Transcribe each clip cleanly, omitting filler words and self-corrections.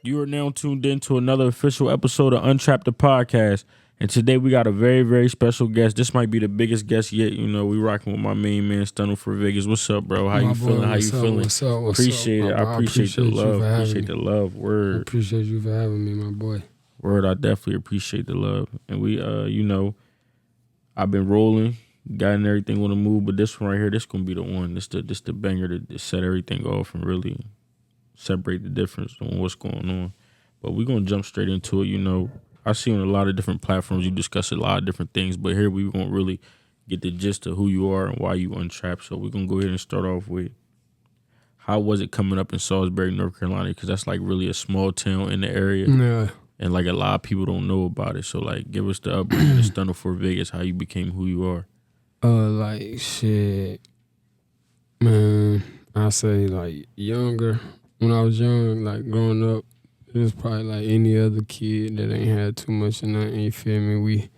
You are now tuned in to another official episode of Untrapped the Podcast. And today we got a very, very special guest. This might be the biggest guest yet. You know, we rocking with my main man, Stunna for Vegas. What's up, bro? How you feeling? How you feeling? What's up? Appreciate it. I appreciate the love. Appreciate the love. Word. I appreciate you for having me, my boy. Word, I definitely appreciate the love. And we, you know, I've been rolling, gotten everything on the move, but this one right here, this gonna be the one. This the banger to set everything off and really separate the difference on what's going on. But we're gonna jump straight into it. You know, I see on a lot of different platforms you discuss a lot of different things, but here we're gonna really get the gist of who you are and why you untrapped. So we're gonna go ahead and start off with, how was it coming up in Salisbury, North Carolina? Because that's like really a small town in the area. Yeah. And like a lot of people don't know about it. So like give us the upbringing, the Stunna for Vegas, how you became who you are. Like shit. Man, I say like younger. When I was young, like growing up, it was probably like any other kid that ain't had too much of nothing, you feel me? We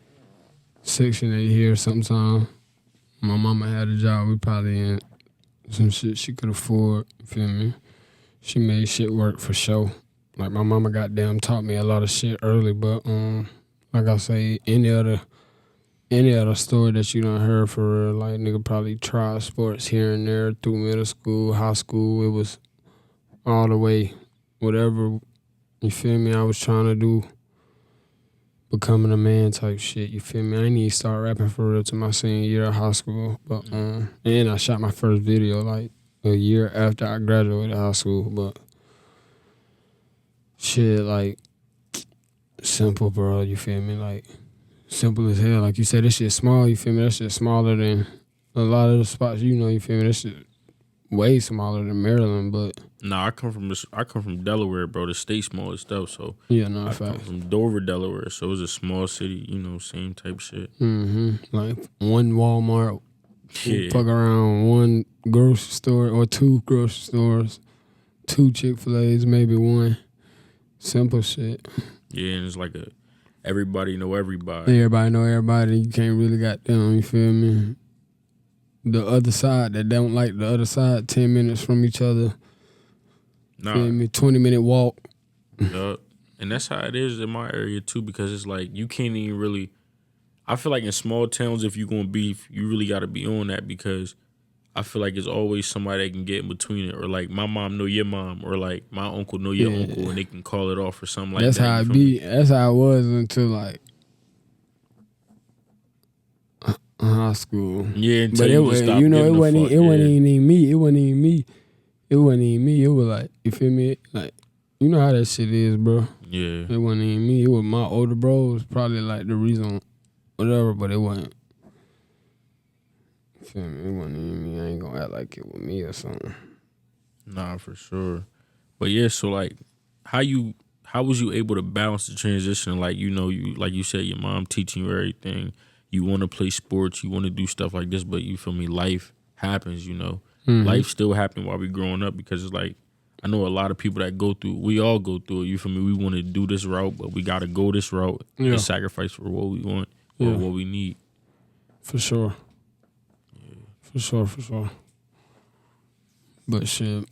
Section 8 here sometime. My mama had a job, we probably in some shit she could afford, you feel me? She made shit work for sure. Like my mama goddamn taught me a lot of shit early, but like I say, any other story that you done heard for real, like nigga probably tried sports here and there through middle school, high school, it was all the way, whatever, you feel me, I was trying to do, becoming a man type shit, you feel me? I didn't even start rapping for real till my senior year of high school, but and I shot my first video like a year after I graduated high school, but shit, like, simple, bro, you feel me? Like, simple as hell. Like you said, this shit small, you feel me? That shit smaller than a lot of the spots, you know, you feel me? That shit way smaller than Maryland, but... Nah, I come from Delaware, bro. The state small as stuff, so... Yeah, no, I fact. come from Dover, Delaware, so it's a small city, you know, same type shit. Like, one Walmart, Yeah. fuck around, one grocery store, or two grocery stores, two Chick-fil-A's, maybe one. Simple shit. Yeah, and it's like everybody know everybody. Everybody know everybody. You can't really goddamn, you feel me? The other side that don't like the other side, 10 minutes from each other. Nah. Feel me? 20-minute walk. Yup. And that's how it is in my area too, because it's like you can't even really... I feel like in small towns, if you're going to beef, you really got to be on that, because I feel like it's always somebody that can get in between it, or like my mom know your mom, or like my uncle know your uncle, and they can call it off or something like that's that. How it be. That's how it was until like high school. Yeah, until but you it just was, stop you know, giving it a wasn't. fuck. It wasn't even me. It wasn't even me. It wasn't even me. It was like, you feel me? Like, you know how that shit is, bro. Yeah. It wasn't even me. It was my older bros. Probably like the reason, whatever. But it wasn't. You feel me? It wasn't even me. I ain't gonna act like it was me or something. Nah, for sure. But yeah, so like, how was you able to balance the transition? Like, you know, you like you said, your mom teaching you everything. You want to play sports, you want to do stuff like this, but you feel me, life happens, you know. Life still happened while we growing up, because it's like, I know a lot of people that go through, we all go through it, you feel me? We want to do this route, but we got to go this route and sacrifice for what we want or what we need. For sure. Yeah. For sure. But shit,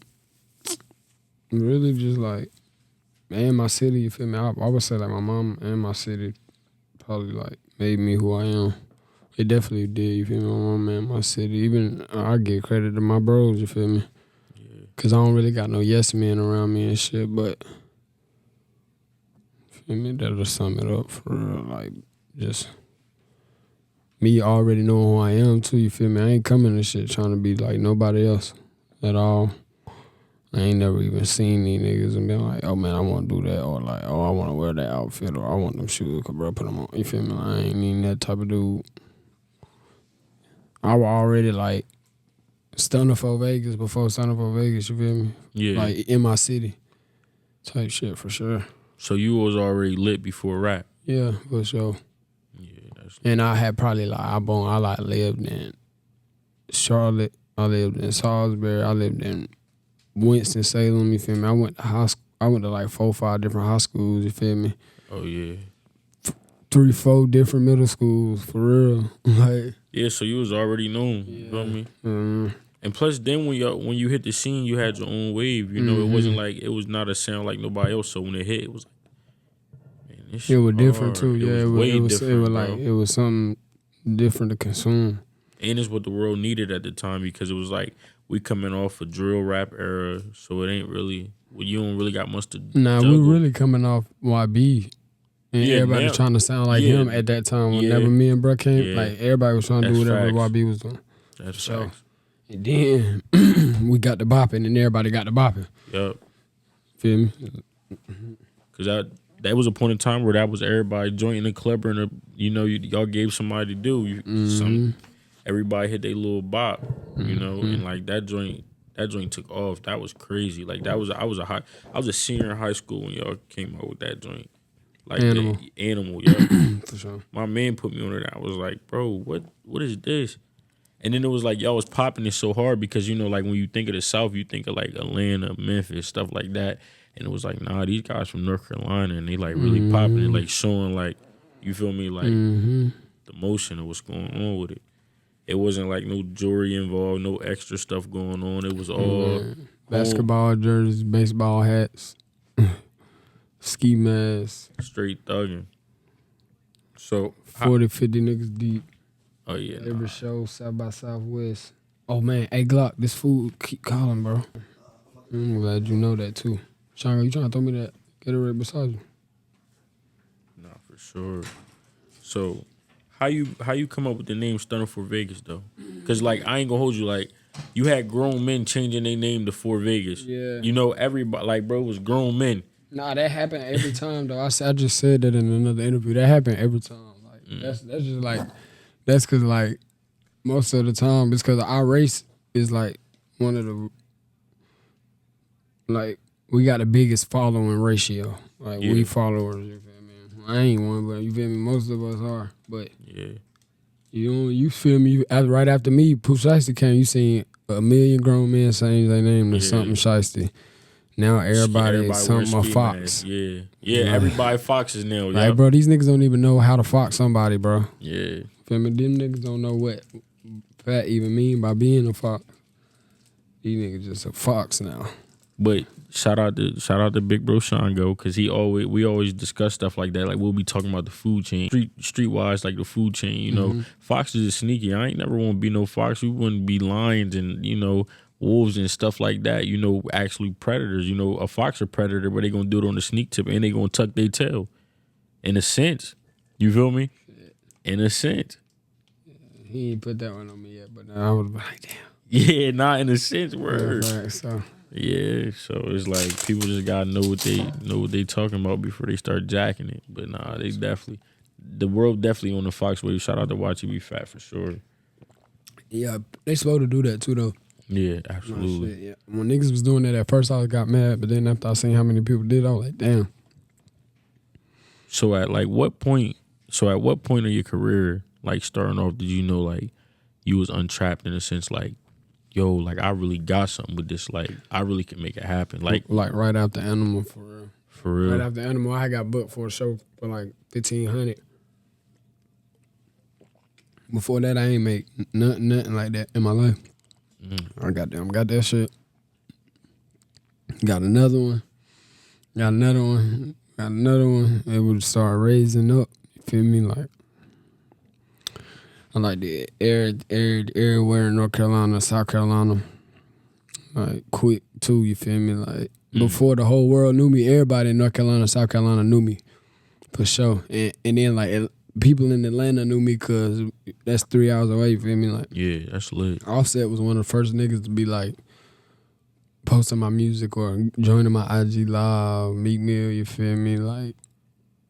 really just like, and my city, you feel me? I would say like my mom and my city probably like made me who I am. It definitely did, you feel me? My mom and my city. Even I give credit to my bros, you feel me? Yeah. Cause I don't really got no yes men around me and shit, but feel me? That'll sum it up for real. Like, just me already knowing who I am too, you feel me? I ain't coming to shit trying to be like nobody else at all. I ain't never even seen these niggas and been like, oh man, I want to do that, or like, oh, I want to wear that outfit, or I want them shoes, cause bro, put them on. You feel me? Like, I ain't even that type of dude. I was already like Stunna for Vegas before Stunna for Vegas, you feel me? Yeah. Like in my city type shit for sure. So you was already lit before rap? Yeah, for sure. Yeah, that's... And I had probably like, I lived in Charlotte, I lived in Salisbury, I lived in Winston-Salem, you feel me? I went to like 4 or 5 different high schools, you feel me? Oh, yeah. 3, 4 different middle schools, for real. Like, yeah, so you was already known, you feel me? And plus, then when you hit the scene, you had your own wave. You know, it wasn't like it was not a sound like nobody else. So when it hit, it was like, man, this shit It was different hard. too. Yeah, it was way different, it was bro. like it was something different to consume. And it's what the world needed at the time because it was like we coming off a drill rap era, so it ain't really you don't really got much to Nah, juggle. we really coming off YB. And everybody trying to sound like him at that time. Whenever me and bro came, like everybody was trying to do whatever YB was doing. That's so. facts. And then we got the bopping, and everybody got the bopping. Yup. Feel me? Because that was a point in time where that was everybody jointing the club and y'all gave somebody to do. Everybody hit their little bop, and like that joint took off. That was crazy. Like I was a senior in high school when y'all came out with that joint. Like Animal, yeah. For sure. My man put me on it. I was like, bro, what is this? And then it was like y'all was popping it so hard because like when you think of the South, you think of like Atlanta, Memphis, stuff like that. And it was like, nah, these guys from North Carolina and they like really popping it, like showing like, you feel me, like the motion of what's going on with it. It wasn't like no jewelry involved, no extra stuff going on. It was all basketball jerseys, baseball hats, ski masks, straight thugging. So 40, 50 niggas deep. Oh yeah. Every show, South by Southwest. Oh man, hey Glock, this food keep calling, bro. I'm glad you know that too. Shanga, you trying to throw me that Gatorade beside you? Nah, for sure. So, how you come up with the name Stunna for Vegas though? Cause like I ain't gonna hold you, like you had grown men changing their name to For Vegas. Yeah. Everybody like bro was grown men. Nah, that happened every time though. I just said that in another interview. That happened every time. Like that's just like that's cause like most of the time it's cause our race is like one of the like we got the biggest following ratio. Like we followers, you feel me? I ain't one, but you feel me? Most of us are. But you feel me? Right after me, Pooh Shiesty came, you seen a million grown men saying their name to something Shiesty. Now everybody is something a Fox. Yeah. Everybody Foxes now. Like, bro, these niggas don't even know how to fox somebody, bro. Yeah. Feel me? Them niggas don't know what Fat even mean by being a fox. These niggas just a fox now. But shout out to Big Bro Shango, because we always discuss stuff like that. Like we'll be talking about the food chain, streetwise, like the food chain. Foxes is sneaky. I ain't never want to be no fox. We wouldn't be lions and wolves and stuff like that. Actually predators. A fox or predator, but they gonna do it on the sneak tip and they gonna tuck their tail. In a sense, you feel me? In a sense. He ain't put that one on me yet, but I was like, damn. Yeah, not in a sense, word. Right, so. Yeah, so it's like people just gotta know what they talking about before they start jacking it. But nah, the world definitely on the Fox wave. Shout out to Ytb Fatt for sure. Yeah, they slow to do that too though. Yeah, absolutely. No, shit, yeah. When niggas was doing that at first, I got mad, but then after I seen how many people did, I was like, damn. So at what point of your career, like starting off, did you know like you was untrapped in a sense, like, yo, like I really got something with this, like I really can make it happen, like right after Animal, for real. For real. Right after Animal, I got booked for a show for like $1,500. Before that, I ain't make nothing like that in my life. I got that shit. Got another one. It would start raising up. You feel me? Like I like the everywhere in North Carolina, South Carolina. Like quick too, you feel me? Like before the whole world knew me, everybody in North Carolina, South Carolina knew me. For sure. And then like people in Atlanta knew me because that's 3 hours away, you feel me? Like, yeah, that's lit. Offset was one of the first niggas to be like posting my music or joining my IG live, Meek Mill, you feel me? Like,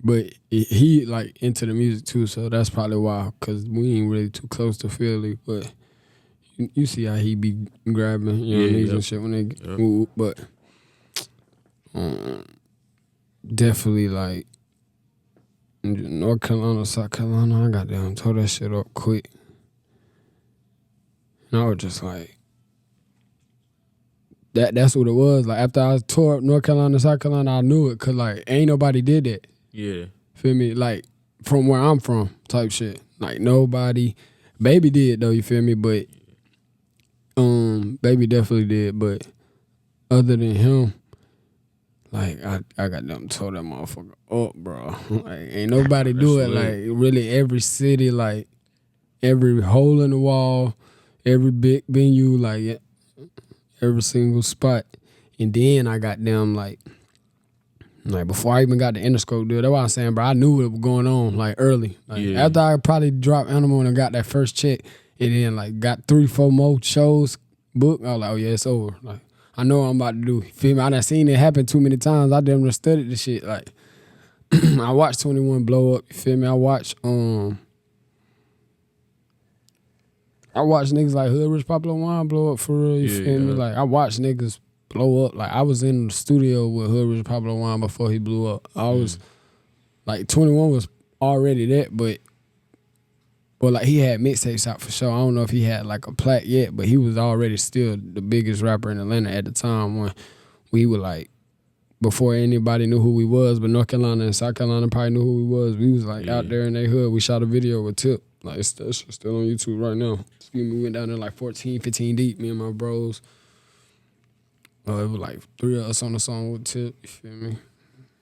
but he like into the music too, so that's probably why, because we ain't really too close to Philly, but you see how he be grabbing, niggas and shit when they but definitely like North Carolina, South Carolina, I got down, tore that shit up quick. And I was just like, that's what it was. Like after I tore up North Carolina, South Carolina, I knew it, cause like ain't nobody did that. Yeah. Feel me? Like from where I'm from, type shit. Like nobody. Baby did though, you feel me? But Baby definitely did, but other than him, like I got them tore that motherfucker up, bro. Like ain't nobody do it. Like really every city, like every hole in the wall, every big venue, like every single spot. And then I got them like before I even got the Interscope deal, that's why I'm saying, bro, I knew what was going on like early. Like after I probably dropped Animal and got that first check, and then like got 3-4 more shows booked, I was like, oh yeah, it's over. Like I know what I'm about to do. You feel me? I done seen it happen too many times. I done studied the shit. Like I watched 21 blow up. You feel me? I watched niggas like Hood Rich Popular Wine blow up for real. You feel me? Like I watched niggas blow up. Like I was in the studio with Hood Rich Popular Wine before he blew up. I was like 21 was already that, but like he had mixtapes out for sure. I don't know if he had like a plaque yet, but he was already still the biggest rapper in Atlanta at the time when we were like before anybody knew who we was, but North Carolina and South Carolina probably knew who we was. We was like out there in their hood. We shot a video with Tip. Like it's still on YouTube right now. Excuse me, we went down there like 14, 15 deep, me and my bros. It was like 3 of us on the song with Tip, you feel me?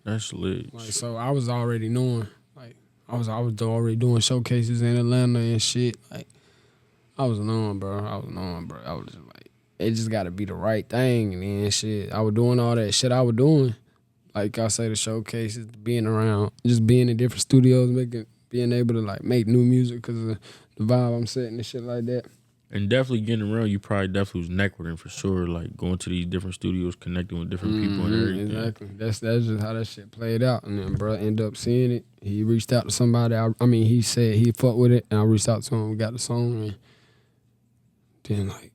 That's lit. Like so I was already knowing. Like I was already doing showcases in Atlanta and shit. Like I was knowing, bro. I was just like, it just gotta be the right thing and then shit. I was doing all that shit I was doing. Like I say, the showcases, being around, just being in different studios, being able to like make new music because of the vibe I'm setting and shit like that. And definitely getting around, you probably definitely was networking for sure. Like going to these different studios, connecting with different people and everything. Exactly. That's just how that shit played out. And then bro ended up seeing it. He reached out to somebody. He said he fucked with it, and I reached out to him. We got the song, and then like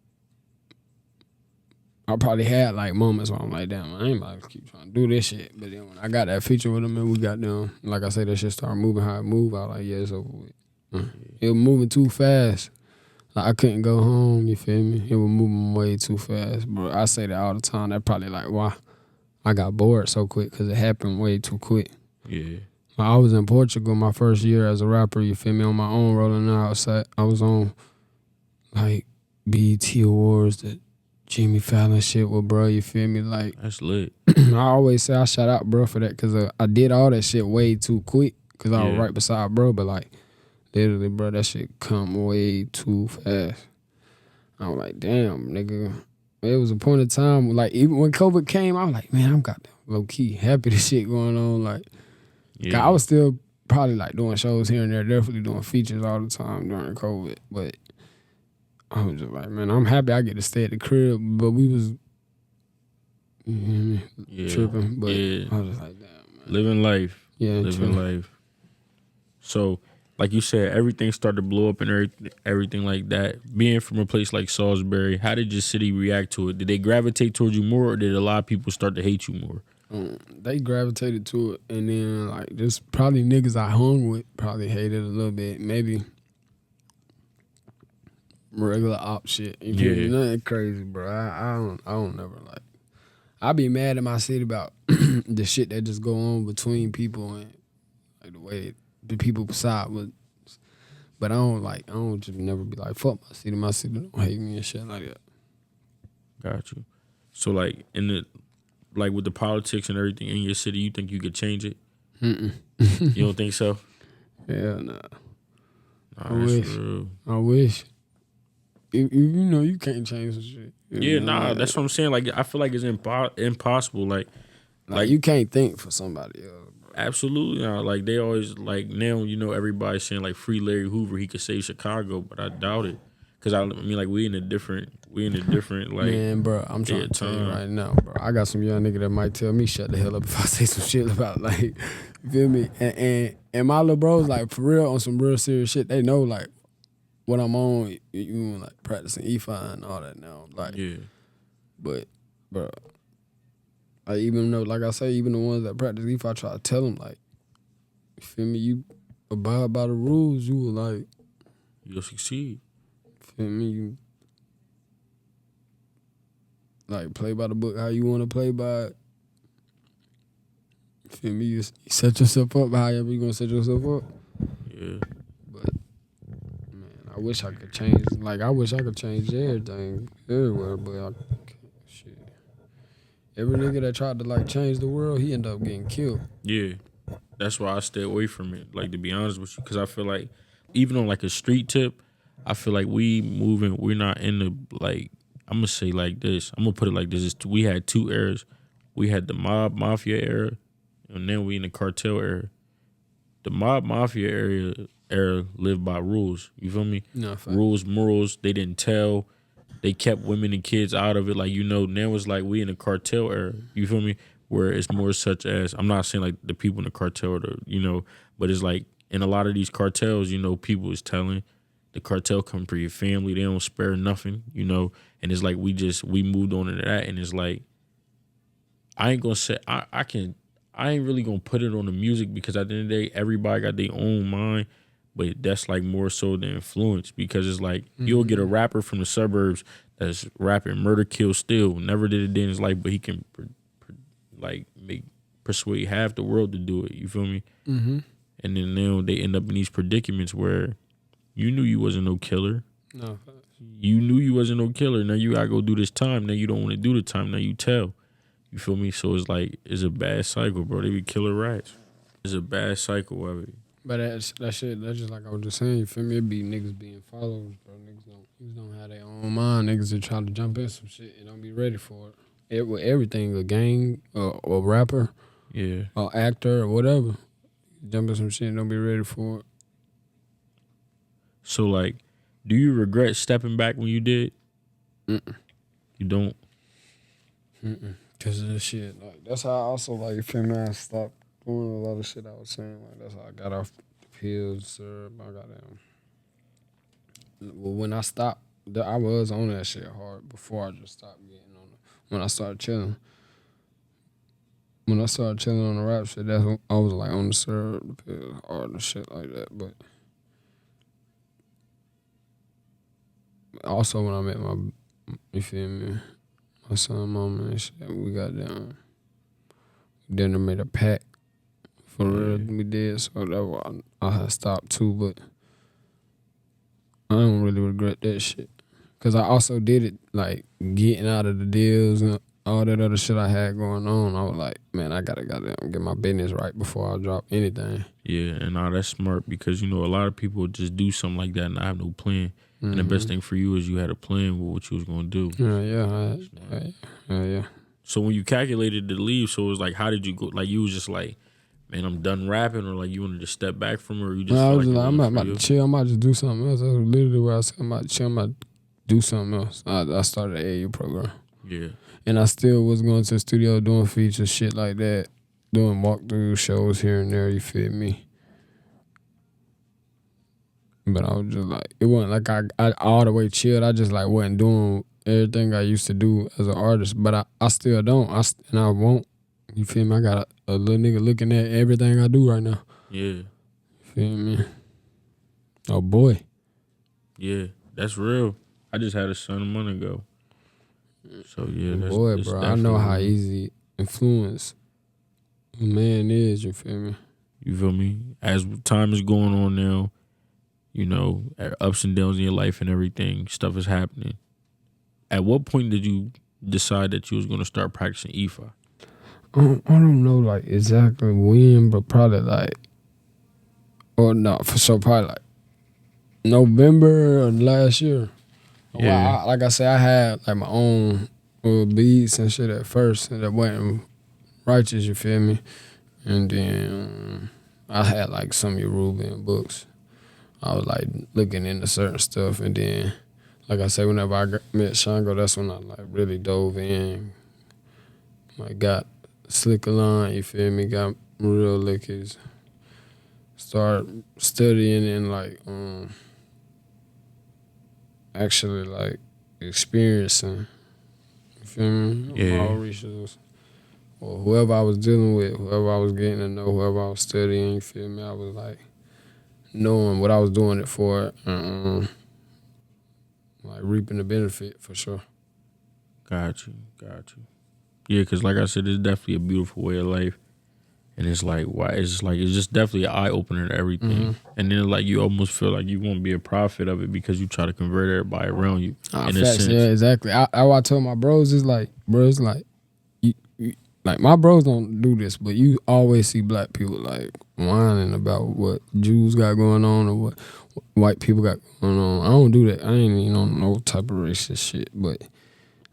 I probably had like moments where I'm like, damn, I ain't about to keep trying to do this shit. But then when I got that feature with him and we got them, like I said, that shit started moving how it moved. I was like, yeah, it's over with. It was moving too fast. Like I couldn't go home, you feel me? It was moving way too fast, bro. I say that all the time. That probably like why I got bored so quick, because it happened way too quick. Yeah. Like, I was in Portugal my first year as a rapper, you feel me, on my own, rolling outside. I was on like BET Awards, the Jimmy Fallon shit with bro, you feel me? Like that's lit. I always say I shout out bro for that, because I did all that shit way too quick, because I was right beside bro, but like literally, bro, that shit come way too fast. I was like, damn, nigga. It was a point of time, like, even when COVID came, I was like, man, I'm goddamn low-key happy this shit going on. Like, I was still probably, like, doing shows here and there, definitely doing features all the time during COVID. But I was just like, man, I'm happy I get to stay at the crib. But we was tripping. But I was just like, damn, man. Living life. Yeah, living life. So, like you said, everything started to blow up and everything like that. Being from a place like Salisbury, how did your city react to it? Did they gravitate towards you more, or did a lot of people start to hate you more? They gravitated to it, and then like just probably niggas I hung with probably hated it a little bit. Maybe regular op shit. You feel me? Nothing crazy, bro. I don't never like. I be mad at my city about the shit that just go on between people and like the way the people beside was. But I don't just never be like, fuck my city don't hate me and shit like that. Got you. So like with the politics and everything in your city, you think you could change it? You don't think so? Hell nah. I wish. Real. I wish. You know you can't change some shit. That's what I'm saying. Like I feel like it's impossible. Like you can't think for somebody else. Absolutely not. Like they always like now, everybody's saying like free Larry Hoover, he could save Chicago, but I doubt it. Cause I mean like we in a different like, man, bro, I'm trying to tell you right now, bro. I got some young nigga that might tell me shut the hell up if I say some shit about like, you feel me? And my little bros like for real on some real serious shit. They know like what I'm on, you like practicing EFI and all that now. Like but bro, I even know, like I say, even the ones that practice EFI, I try to tell them, like, you feel me? You abide by the rules, you will, like... You'll succeed. Feel me? You, like, play by the book how you want to play by it. You feel me? You set yourself up however you going to set yourself up. Yeah. But, man, I wish I could change. Like, I wish I could change everything everywhere, but I can't. Shit. Every nigga that tried to, like, change the world, he ended up getting killed. Yeah. That's why I stay away from it. Like, to be honest with you, because I feel like even on like a street tip, I feel like we're not in the, like, I'm gonna say like this. I'm gonna put it like this: we had two eras. We had the mafia era, and then we in the cartel era. The mafia era lived by rules. You feel me? No, Rules, morals. They didn't tell. They kept women and kids out of it. Like, now it's like we in the cartel era. You feel me? Where it's more such as, I'm not saying like the people in the cartel, but it's like in a lot of these cartels, people is telling the cartel come for your family. They don't spare nothing, and it's like we moved on into that, and it's like I ain't gonna say I ain't really gonna put it on the music because at the end of the day, everybody got their own mind. But that's like more so the influence because it's like you'll get a rapper from the suburbs that's rapping murder, kill, steal. Never did a day in his life, but he can persuade half the world to do it. You feel me? Mm-hmm. And then now they end up in these predicaments where you knew you wasn't no killer. No. You knew you wasn't no killer. Now you gotta go do this time. Now you don't want to do the time. Now you tell. You feel me? So it's like it's a bad cycle, bro. They be killer rats. It's a bad cycle of it. But that shit, that's just like I was just saying, you feel me? It be niggas being followers, bro. Niggas don't have their own mind. Niggas that try to jump in some shit and don't be ready for it. With everything, a gang, or rapper, Yeah, or actor, or whatever. Jump in some shit and don't be ready for it. So like, do you regret stepping back when you did? Mm-mm. You don't? Mm-mm. Cause of this shit. Like, that's how I also, like, you feel me? I stopped doing a lot of shit I was saying. Like, that's how I got off the pills, syrup. I got down. Well, when I stopped, I was on that shit hard before I just stopped getting on it. When I started chilling. When I started chilling on the rap shit, that's when I was like on the syrup, the pills, hard and shit like that. But also when I met you feel me, my son, mama and shit, we got down. Then I made a pact for real. We did, so that's why I had stopped too. But I don't really regret that shit, cause I also did it like getting out of the deals and all that other shit I had going on. I was like, man, I gotta get my business right before I drop anything. Yeah, and that's smart because a lot of people just do something like that and not have no plan. Mm-hmm. And the best thing for you is you had a plan with what you was gonna do. Yeah. So when you calculated to leave, so it was like, how did you go? Like, you was just like, man, I'm done rapping, or like you wanted to step back from it, or you just? No, I was like, I'm about to chill. I'm about to do something else. That's literally what I said. I'm about to chill. I'm about to do something else. I started an AU program. Yeah. And I still was going to the studio doing features, shit like that, doing walkthrough shows here and there. You feel me? But I was just like, it wasn't like I all the way chilled. I just like wasn't doing everything I used to do as an artist. But I still don't. And I won't. You feel me? I got a little nigga looking at everything I do right now. Yeah. You feel me? Oh, boy. Yeah, that's real. I just had a son a month ago. So, yeah. That's, boy, bro, I know how easy influence a man is. You feel me? You feel me? As time is going on now, ups and downs in your life and everything, stuff is happening. At what point did you decide that you was going to start practicing IFA? I don't know like exactly when, but probably like, or no, for sure, probably like November of last year. Yeah. Well, like I said, I had like my own beats and shit at first that wasn't righteous, you feel me? And then I had like some Yoruban books. I was like looking into certain stuff, and then, like I said, whenever I met Shango, that's when I like really dove in. Like got slick line, you feel me? Got real lickers. Started studying and like actually like experiencing. You feel me? Yeah. All research. Or whoever I was dealing with, whoever I was getting to know, whoever I was studying, you feel me? I was like knowing what I was doing it for, like reaping the benefit for sure. Got you. Yeah, because like I said, it's definitely a beautiful way of life. And it's like, why? It's like, it's just definitely an eye opener to everything. And then like you almost feel like you won't be a prophet of it because you try to convert everybody around you. In a Facts, sense, yeah, exactly. I told my bros is like, bros, like, like my bros don't do this, but you always see black people like whining about what Jews got going on or what white people got going on. I don't do that. I ain't even on no type of racist shit, but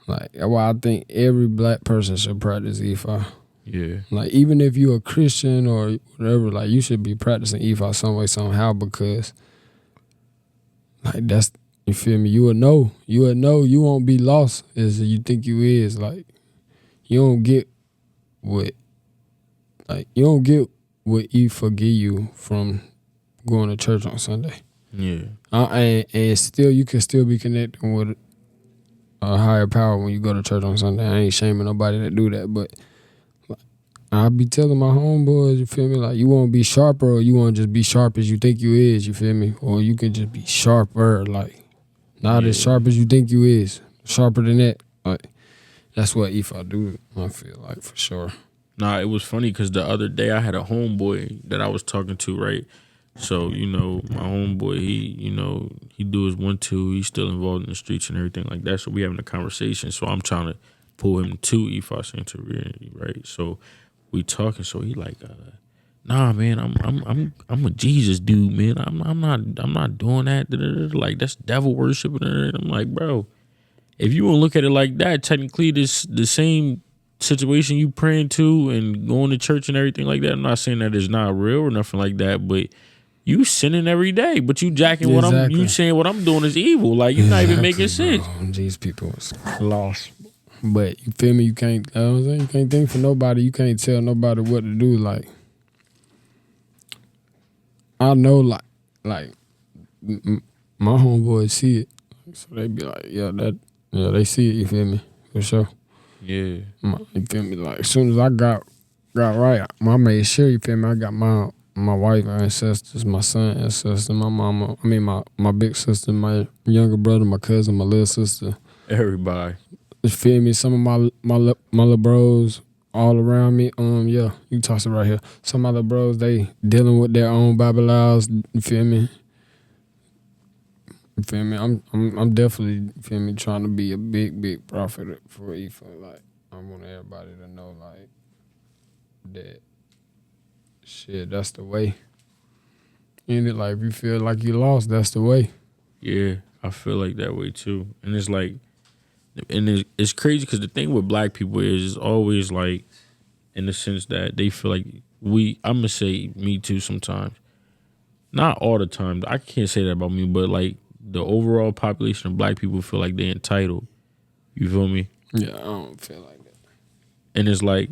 like that's why I think every black person should practice EFI. yeah, Like even if you're a Christian or whatever, like you should be practicing EFI some way somehow because like that's, you feel me. You will know you won't be lost as you think you is. Like you don't get what he forgive you from going to church on Sunday. yeah, And still you can still be connected with a higher power when you go to church on Sunday. I ain't shaming nobody that do that, but I be telling my homeboys, you feel me, like you won't be sharper or you won't just be sharp as you think you is, you feel me? Or you can just be sharper, like not as sharp as you think you is. Sharper than that. Like that's what if I do, I feel like for sure. Nah, it was funny because the other day I had a homeboy that I was talking to, right? So, you know, my homeboy, he do his 1-2. He's still involved in the streets and everything like that. So we having a conversation. So I'm trying to pull him to EFA Santeria, right? So we talking. So he like, nah, man, I'm a Jesus dude, man. I'm not doing that. Like that's devil worship. I'm like, bro, if you want to look at it like that, technically this the same situation you praying to and going to church and everything like that. I'm not saying that it's not real or nothing like that, but you sinning every day. But you jacking you saying what I'm doing is evil. Like you're not even making sense. These people is lost. But you feel me? You can't. You know what I'm saying? You can't think for nobody. You can't tell nobody what to do. Like I know, like my homeboys see it, so they be like, yeah, they see it. You feel me? For sure. Yeah. You feel me? Like as soon as I got right, I made sure, you feel me, I got my wife ancestors, my son ancestor, my mama, I mean my big sister, my younger brother, my cousin, my little sister. Everybody. You feel me? Some of my little bros all around me. Yeah, you toss it right here. Some of my little bros, they dealing with their own Bible laws. You feel me? You feel me? I'm definitely, you feel me, trying to be a big prophet for EFA. Like I want everybody to know, like that. Shit, that's the way. And it, like if you feel like you lost, that's the way. Yeah, I feel like that way too. And it's like, and it's crazy because the thing with black people is it's always like, in the sense that they feel like I'm gonna say me too sometimes. Not all the time. I can't say that about me, but like the overall population of black people feel like they're entitled. You feel me? Yeah, I don't feel like that. And it's like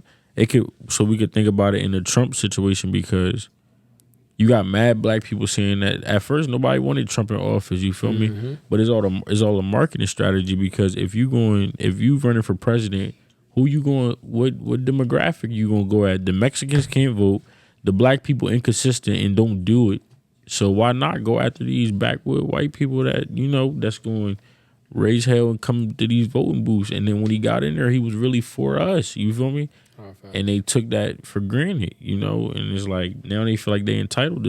so we could think about it in the Trump situation because you got mad black people saying that at first nobody wanted Trump in office. You feel me? But it's all a marketing strategy because if you running for president, who you going? What demographic you gonna go at? The Mexicans can't vote. The black people inconsistent and don't do it. So why not go after these backwood white people that that's going to raise hell and come to these voting booths? And then when he got in there, he was really for us. You feel me? And they took that for granted, and it's like now they feel like they entitled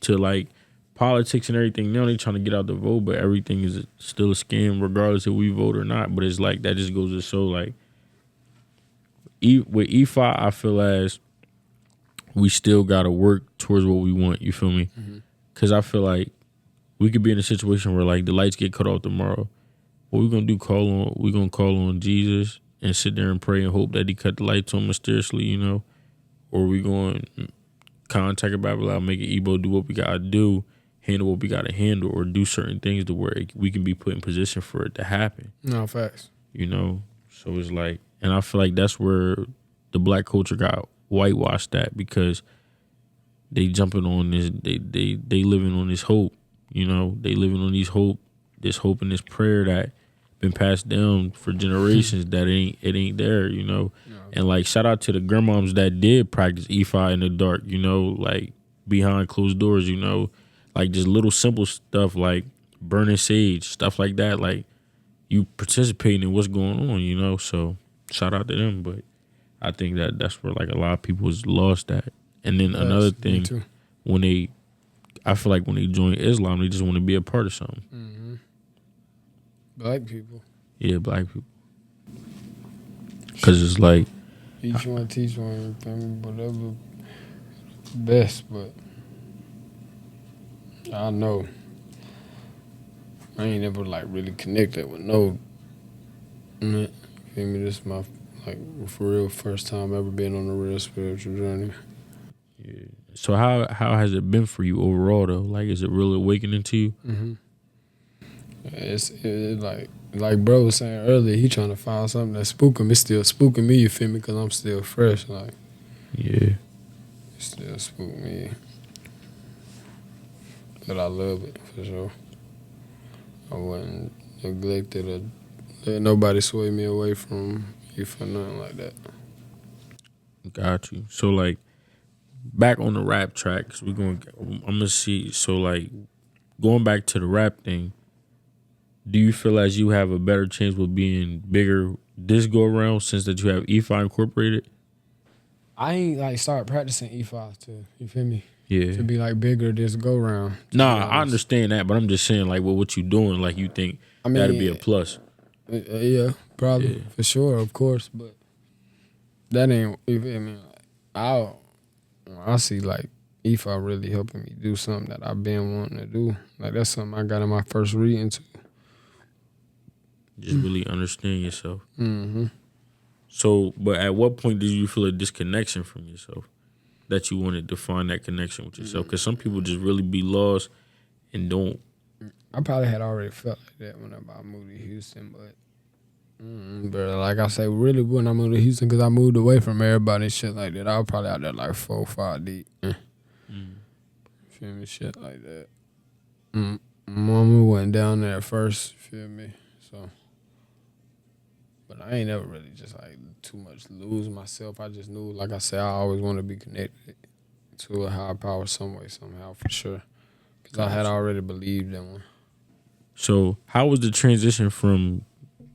to like politics and everything. Now they trying to get out the vote, but everything is still a scam regardless if we vote or not. But it's like that just goes to show like with EFI, I feel as we still got to work towards what we want. You feel me? Because I feel like we could be in a situation where like the lights get cut off tomorrow. What we gonna do? We gonna call on Jesus and sit there and pray and hope that he cut the lights on mysteriously, or we going to contact a Bible out, make an Igbo do what we gotta do, handle what we gotta handle, or do certain things to where we can be put in position for it to happen. No, facts. So it's like, and I feel like that's where the black culture got whitewashed at because they jumping on this, they living on this hope, they living on this hope and this prayer that been passed down for generations that it ain't there, No. And like shout out to the grandmoms that did practice EFI in the dark, like behind closed doors, like just little simple stuff like burning sage, stuff like that, like you participating in what's going on, So shout out to them, but I think that's where like a lot of people is lost at. And then another Yes, me thing, too. I feel like when they join Islam, they just want to be a part of something. Mm-hmm. Black people. Yeah, black people. Because it's like, Each one teach one thing, whatever best, but I know I ain't never like really connected with no. Feel me? This is my like for real first time ever being on a real spiritual journey. yeah. So how has it been for you overall though? Like, is it really awakening to you? Mm-hmm. It's like bro was saying earlier. He trying to find something that's spooking. It's still spooking me. You feel me? Because I'm still fresh. Like Yeah. it still spook me, but I love it for sure. I wouldn't neglect it or let nobody sway me away from you for nothing like that. Got you. So like, back on the rap track, cause I'm gonna see. So like, going back to the rap thing, do you feel as you have a better chance with being bigger this go around since that you have EFI incorporated? I ain't like start practicing E5 too. You feel me? Yeah. To be like bigger this go round. Nah, I understand that, but I'm just saying like, what you doing? Like, you think I that'd be mean, a plus? yeah, probably Yeah. for sure, of course, but that ain't. You feel me? Like, I see like E5 really helping me do something that I've been wanting to do. Like that's something I got in my first reading too. Just really understand yourself. Mm-hmm. So, but at what point did you feel a disconnection from yourself that you wanted to find that connection with yourself? Because some people just really be lost and don't. I probably had already felt like that whenever I moved to Houston, but like I say, really when I moved to Houston, because I moved away from everybody and shit like that, I was probably out there like 4 or 5 deep. Feel me? Shit like that. Mama went down there first, feel me? So, but I ain't never really just like too much lose myself. I just knew, like I said, I always want to be connected to a higher power some way, somehow, for sure. Because I had already believed in one. So, how was the transition from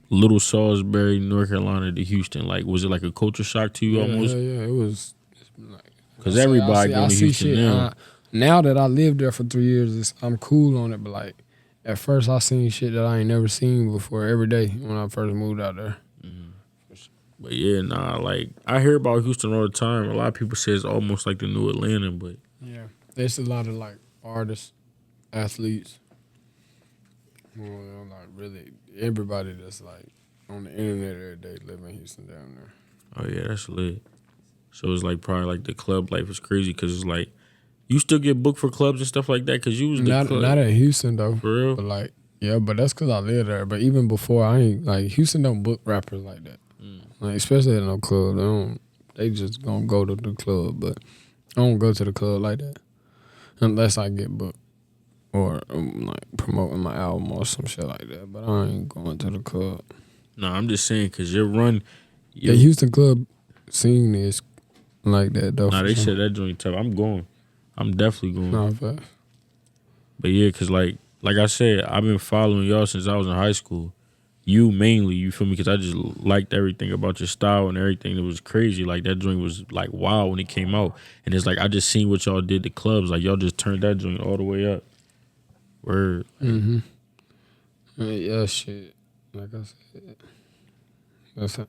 Little Salisbury, North Carolina to Houston? Like, was it like a culture shock to you almost? Yeah, it was like, Because everybody going to Houston shit, now. Now that I lived there for 3 years, I'm cool on it. But like at first, I seen shit that I ain't never seen before every day when I first moved out there. But yeah, nah, like, I hear about Houston all the time. A lot of people say it's almost like the new Atlanta, but Yeah, there's a lot of like artists, athletes, like really everybody that's like on the internet every day live in Houston down there. oh yeah, that's lit. So it's like probably like the club life is crazy because it's like you still get booked for clubs and stuff like that because you was the Not club. at Houston though, For real? but like yeah, but that's because I live there. But even before, I ain't like Houston don't book rappers like that. Like especially at no club, they just gonna go to the club, but I don't go to the club like that unless I get booked or like promoting my album or some shit like that. But I ain't going to the club. No, I'm just saying because your run. The Houston club scene is like that though. Nah, for they sure. said that joint tough. I'm going. I'm definitely going. Nah, fast. But yeah, because like I said, I've been following y'all since I was in high school. You mainly, you feel me? Because I just liked everything about your style and everything. It was crazy. Like that joint was like wild when it came out. And it's like I just seen what y'all did to clubs. Like y'all just turned that joint all the way up. Word. Mm-hmm. Yeah, shit. Like I said,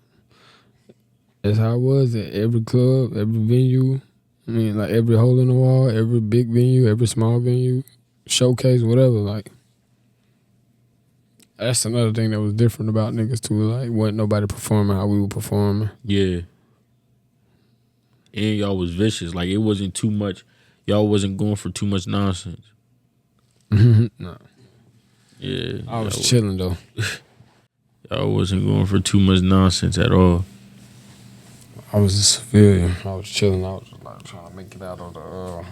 that's how it was at every club, every venue. I mean, like every hole in the wall, every big venue, every small venue, showcase, whatever. Like that's another thing that was different about niggas too. Like wasn't nobody performing how we were performing. Yeah. And y'all was vicious. Like it wasn't too much. Y'all wasn't going for too much nonsense. No, Yeah. I was chilling though. Y'all wasn't going for too much nonsense at all. I was a civilian. I was chilling. I was like trying to make it out of the.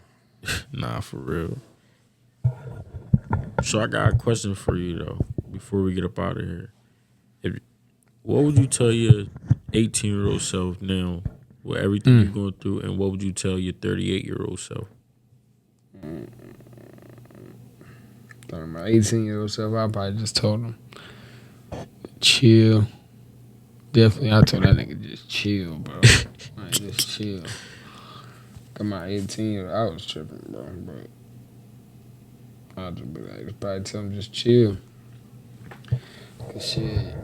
Nah, for real. So I got a question for you though. Before we get up out of here, what would you tell your 18-year-old self now with everything you're going through, and what would you tell your 38-year-old self? My 18-year-old self, I probably just told him, chill, Definitely, I told that nigga just chill, bro. Like, just chill. Got my 18, I was tripping, bro. I'll just be like, probably tell him just chill. Cause shit,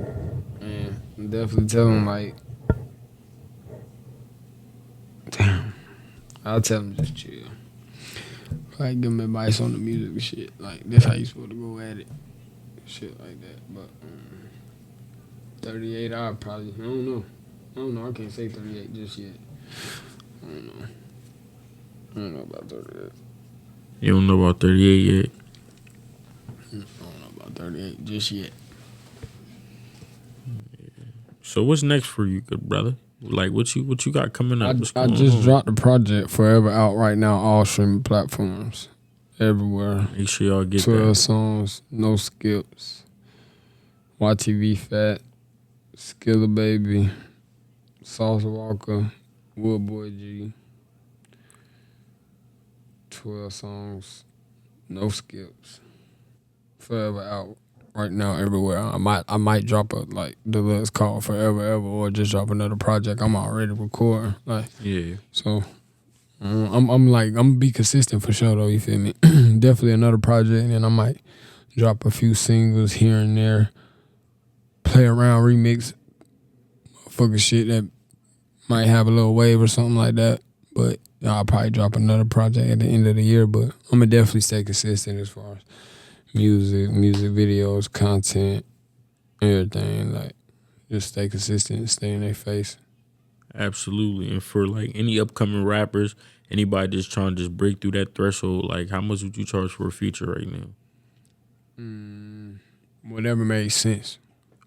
man, definitely tell him like, damn. I'll tell him just chill. Like, give him advice on the music and shit. Like, that's how you supposed to go at it. Shit like that. But 38, I probably, I don't know. I can't say 38 just yet. I don't know about 38. You don't know about 38 yet? I don't know about 38 just yet. So what's next for you, good brother? Like, what you got coming up? I just dropped the project Forever out right now, all streaming platforms, everywhere. Make sure y'all get 12 that. songs, no skips. Ytb Fatt, Skilla Baby, Sauce Walker, Woodboy G. 12 songs, no skips. Forever out right now everywhere. I might drop a the list called Forever Ever or just drop another project. I'm already recording. Yeah. So I'm gonna be consistent for sure though, you feel me? Definitely another project, and I might drop a few singles here and there. Play around, remix fucking shit that might have a little wave or something like that. But I'll probably drop another project at the end of the year. But I'm gonna definitely stay consistent as far as music videos, content, everything. Like, just stay consistent and stay in their face. Absolutely. And for like any upcoming rappers, anybody just trying to just break through that threshold, like how much would you charge for a feature right now? Whatever made sense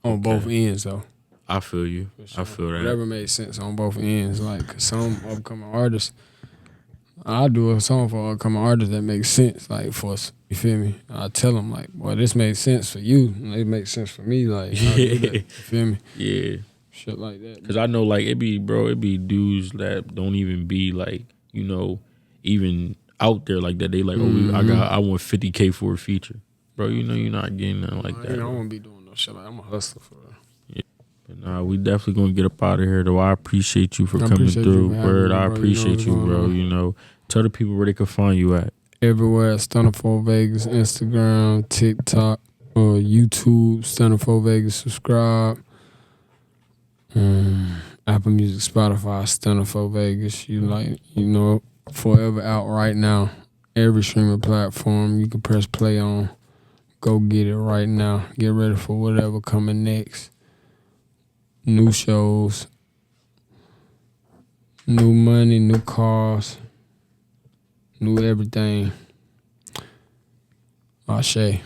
on both ends though. I feel you. Sure. I feel that. Whatever made sense on both ends. Like, some upcoming artists, I'll do a song for an upcoming artist that makes sense, like, for us. You feel me? I tell them, like, boy, this makes sense for you. And it makes sense for me. Like, I'll do that. You feel me? Yeah. Shit like that. Because I know, like, it be dudes that don't even be, like, you know, even out there like that. They like, I want $50K for a feature. Bro, you know you're not getting nothing like that. I won't be doing no shit. Like, I'm a hustler for real. But nah, we definitely gonna get up out of here though. I appreciate you for coming through. Word, I appreciate you, bro. You know, tell the people where they can find you at. Everywhere at Stunna 4 Vegas, Instagram, TikTok, or YouTube, Stunna 4 Vegas. Subscribe. Apple Music, Spotify, Stunna 4 Vegas. Forever out right now. Every streaming platform you can press play on. Go get it right now. Get ready for whatever coming next. New shows, new money, new cars, new everything. Ashe. And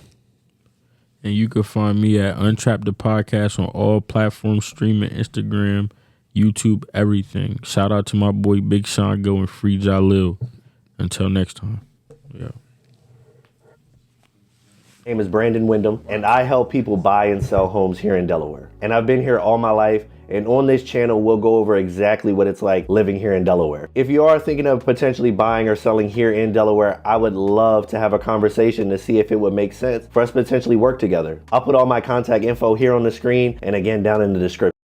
you can find me at Untrapped the Podcast on all platforms, streaming, Instagram, YouTube, everything. Shout out to my boy Big Sean Go and Free Jalil. Until next time. Yeah. My name is Brandon Wyndham, and I help people buy and sell homes here in Delaware. And I've been here all my life, and on this channel, we'll go over exactly what it's like living here in Delaware. If you are thinking of potentially buying or selling here in Delaware, I would love to have a conversation to see if it would make sense for us to potentially work together. I'll put all my contact info here on the screen and again down in the description.